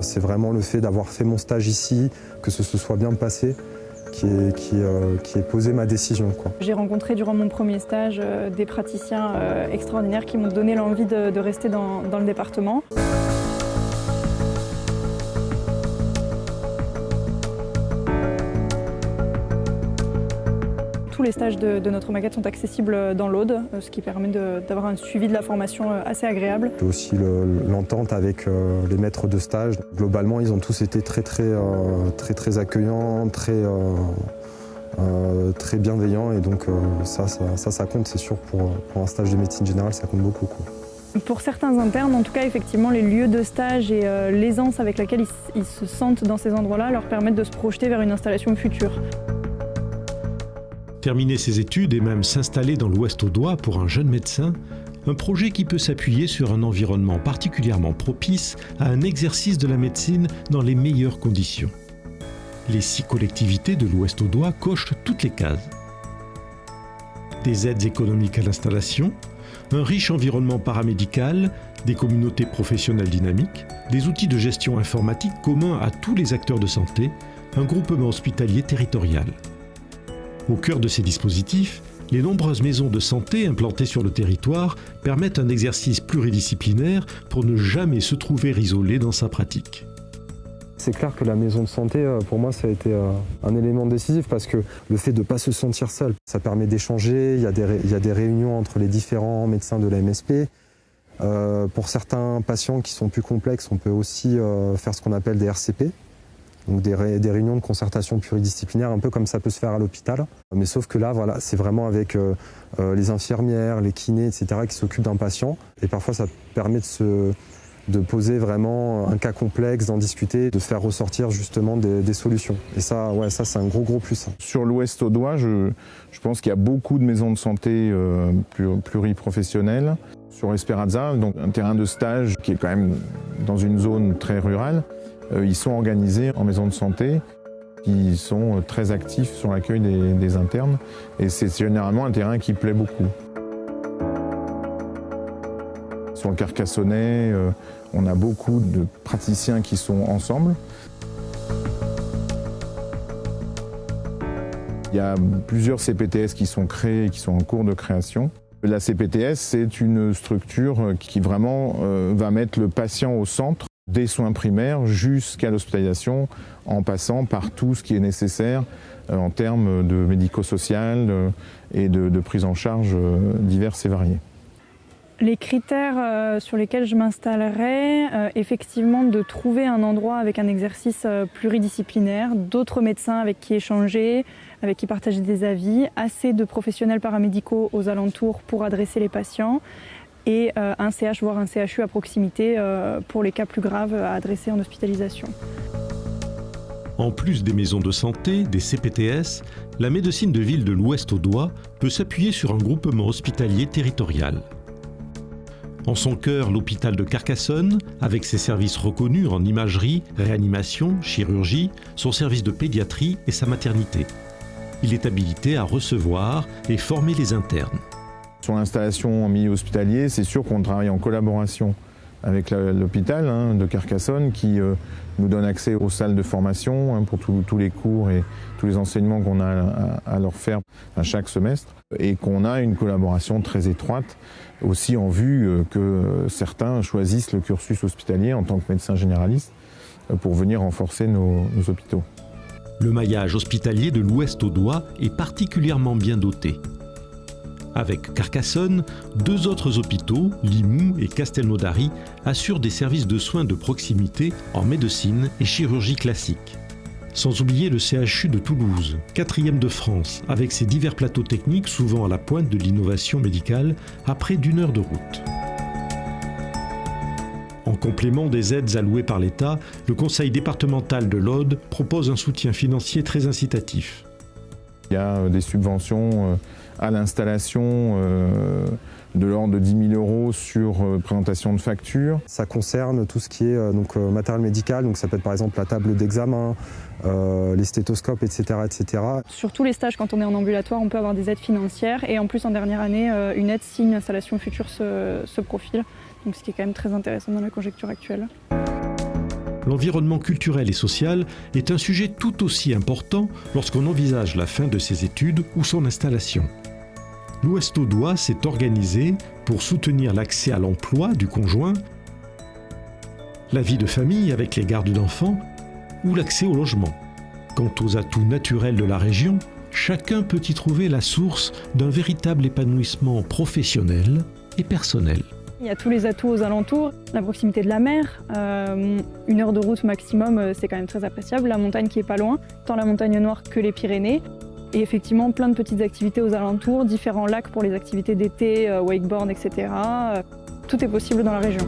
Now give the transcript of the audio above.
C'est vraiment le fait d'avoir fait mon stage ici, que ce se soit bien passé, qui est posé ma décision, quoi. J'ai rencontré durant mon premier stage des praticiens extraordinaires qui m'ont donné l'envie de rester dans le département. Tous les stages de notre maquette sont accessibles dans l'Aude, ce qui permet d'avoir un suivi de la formation assez agréable. J'ai aussi l'entente avec les maîtres de stage. Globalement, ils ont tous été très accueillants, très bienveillants, et donc ça compte, c'est sûr, pour un stage de médecine générale, ça compte beaucoup, quoi. Pour certains internes, en tout cas, effectivement, les lieux de stage et l'aisance avec laquelle ils se sentent dans ces endroits-là leur permettent de se projeter vers une installation future. Terminer ses études et même s'installer dans l'Ouest audois pour un jeune médecin, un projet qui peut s'appuyer sur un environnement particulièrement propice à un exercice de la médecine dans les meilleures conditions. Les 6 collectivités de l'Ouest audois cochent toutes les cases. Des aides économiques à l'installation, un riche environnement paramédical, des communautés professionnelles dynamiques, des outils de gestion informatique communs à tous les acteurs de santé, un groupement hospitalier territorial. Au cœur de ces dispositifs, les nombreuses maisons de santé implantées sur le territoire permettent un exercice pluridisciplinaire pour ne jamais se trouver isolé dans sa pratique. C'est clair que la maison de santé, pour moi, ça a été un élément décisif, parce que le fait de ne pas se sentir seul, ça permet d'échanger, il y a des réunions entre les différents médecins de la MSP. Pour certains patients qui sont plus complexes, on peut aussi faire ce qu'on appelle des RCP. Donc des réunions de concertation pluridisciplinaire, un peu comme ça peut se faire à l'hôpital. Mais sauf que là, voilà, c'est vraiment avec les infirmières, les kinés, etc. qui s'occupent d'un patient. Et parfois, ça permet de poser vraiment un cas complexe, d'en discuter, de faire ressortir justement des solutions. Et ça, ouais, ça c'est un gros plus. Sur l'Ouest audois, je pense qu'il y a beaucoup de maisons de santé pluriprofessionnelles. Sur Esperanza, donc un terrain de stage qui est quand même dans une zone très rurale, ils sont organisés en maisons de santé qui sont très actifs sur l'accueil des internes, et c'est généralement un terrain qui plaît beaucoup. Sur le Carcassonnais, on a beaucoup de praticiens qui sont ensemble. Il y a plusieurs CPTS qui sont créés et qui sont en cours de création. La CPTS, c'est une structure qui vraiment va mettre le patient au centre, des soins primaires jusqu'à l'hospitalisation, en passant par tout ce qui est nécessaire en termes de médico-social et de prise en charge diverses et variées. Les critères sur lesquels je m'installerais, effectivement, de trouver un endroit avec un exercice pluridisciplinaire, d'autres médecins avec qui échanger, avec qui partager des avis, assez de professionnels paramédicaux aux alentours pour adresser les patients, et un CH voire un CHU à proximité pour les cas plus graves à adresser en hospitalisation. En plus des maisons de santé, des CPTS, la médecine de ville de l'Ouest audois peut s'appuyer sur un groupement hospitalier territorial. En son cœur, l'hôpital de Carcassonne, avec ses services reconnus en imagerie, réanimation, chirurgie, son service de pédiatrie et sa maternité. Il est habilité à recevoir et former les internes. Sur l'installation en milieu hospitalier, c'est sûr qu'on travaille en collaboration avec l'hôpital de Carcassonne qui nous donne accès aux salles de formation pour tous les cours et tous les enseignements qu'on a à leur faire à chaque semestre, et qu'on a une collaboration très étroite aussi en vue que certains choisissent le cursus hospitalier en tant que médecin généraliste pour venir renforcer nos hôpitaux. Le maillage hospitalier de l'Ouest audois est particulièrement bien doté. Avec Carcassonne, 2 autres hôpitaux, Limoux et Castelnaudary, assurent des services de soins de proximité en médecine et chirurgie classique. Sans oublier le CHU de Toulouse, 4e de France, avec ses divers plateaux techniques souvent à la pointe de l'innovation médicale à près d'1 heure de route. En complément des aides allouées par l'État, le Conseil départemental de l'Aude propose un soutien financier très incitatif. Il y a des subventions à l'installation de l'ordre de 10 000 € sur présentation de factures. Ça concerne tout ce qui est matériel médical, donc ça peut être par exemple la table d'examen, les stéthoscopes, etc., etc. Sur tous les stages, quand on est en ambulatoire, on peut avoir des aides financières, et en plus en dernière année, une aide si une installation future se profile, donc ce qui est quand même très intéressant dans la conjoncture actuelle. l'environnement culturel et social est un sujet tout aussi important lorsqu'on envisage la fin de ses études ou son installation. L'Ouest Audois s'est organisé pour soutenir l'accès à l'emploi du conjoint, la vie de famille avec les gardes d'enfants ou l'accès au logement. Quant aux atouts naturels de la région, chacun peut y trouver la source d'un véritable épanouissement professionnel et personnel. Il y a tous les atouts aux alentours, la proximité de la mer, 1 heure de route maximum, c'est quand même très appréciable, la montagne qui est pas loin, tant la montagne Noire que les Pyrénées. Et effectivement, plein de petites activités aux alentours, différents lacs pour les activités d'été, wakeboard, etc. Tout est possible dans la région.